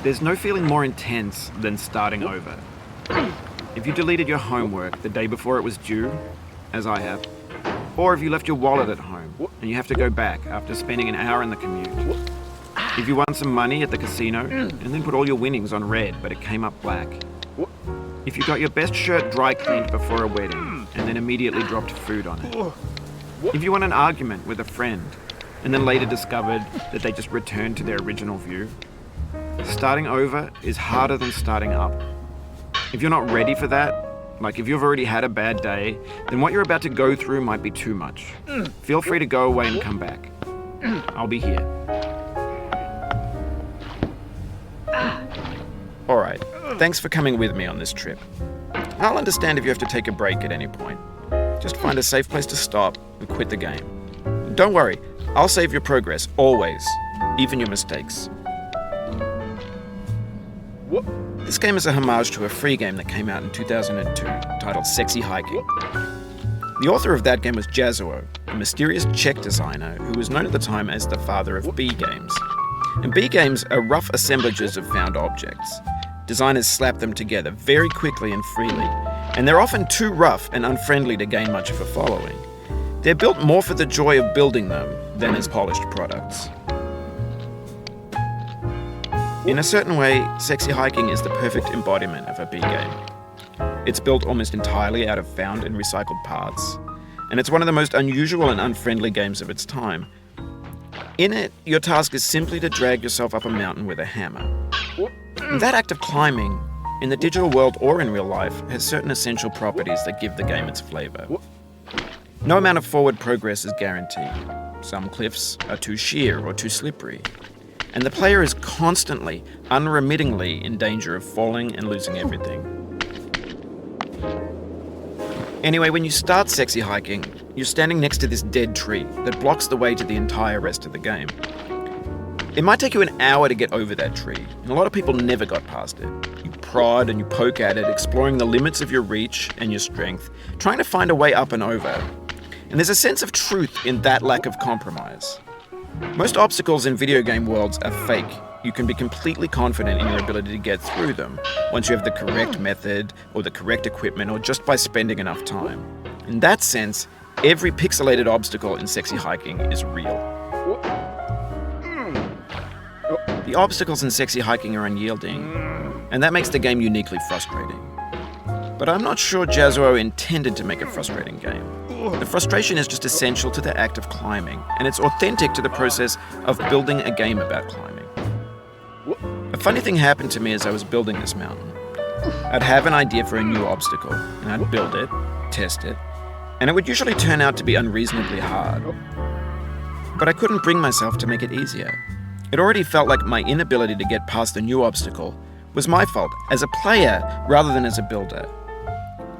There's no feeling more intense than starting over. If you deleted your homework the day before it was due, as I have, or if you left your wallet at home and you have to go back after spending an hour in the commute. If you won some money at the casino and then put all your winnings on red but it came up black. If you got your best shirt dry cleaned before a wedding and then immediately dropped food on it. If you won an argument with a friend and then later discovered that they just returned to their original view. Starting over is harder than starting up. If you're not ready for that, like if you've already had a bad day, then what you're about to go through might be too much. Feel free to go away and come back. I'll be here. Alright, thanks for coming with me on this trip. I'll understand if you have to take a break at any point. Just find a safe place to stop and quit the game. Don't worry, I'll save your progress, always, even your mistakes. This game is a homage to a free game that came out in 2002, titled Sexy Hiking. The author of that game was Jazuo, a mysterious Czech designer who was known at the time as the father of B games. And B games are rough assemblages of found objects. Designers slap them together very quickly and freely, and they're often too rough and unfriendly to gain much of a following. They're built more for the joy of building them than as polished products. In a certain way, Sexy Hiking is the perfect embodiment of a B game. It's built almost entirely out of found and recycled parts, and it's one of the most unusual and unfriendly games of its time. In it, your task is simply to drag yourself up a mountain with a hammer. And that act of climbing, in the digital world or in real life, has certain essential properties that give the game its flavor. No amount of forward progress is guaranteed. Some cliffs are too sheer or too slippery. And the player is constantly, unremittingly in danger of falling and losing everything. Anyway, when you start Sexy Hiking, you're standing next to this dead tree that blocks the way to the entire rest of the game. It might take you an hour to get over that tree, and a lot of people never got past it. You prod and you poke at it, exploring the limits of your reach and your strength, trying to find a way up and over. And there's a sense of truth in that lack of compromise. Most obstacles in video game worlds are fake. You can be completely confident in your ability to get through them once you have the correct method or the correct equipment or just by spending enough time. In that sense, every pixelated obstacle in Sexy Hiking is real. The obstacles in Sexy Hiking are unyielding, and that makes the game uniquely frustrating. But I'm not sure Jazuo intended to make a frustrating game. The frustration is just essential to the act of climbing, and it's authentic to the process of building a game about climbing. A funny thing happened to me as I was building this mountain. I'd have an idea for a new obstacle, and I'd build it, test it, and it would usually turn out to be unreasonably hard. But I couldn't bring myself to make it easier. It already felt like my inability to get past the new obstacle was my fault as a player rather than as a builder.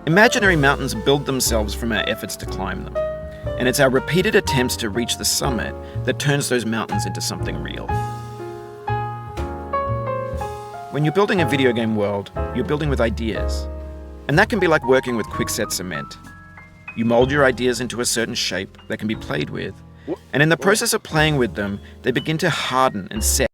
Imaginary mountains build themselves from our efforts to climb them, and it's our repeated attempts to reach the summit that turns those mountains into something real. When you're building a video game world, you're building with ideas, and that can be like working with quickset cement. You mold your ideas into a certain shape that can be played with, and in the process of playing with them, they begin to harden and set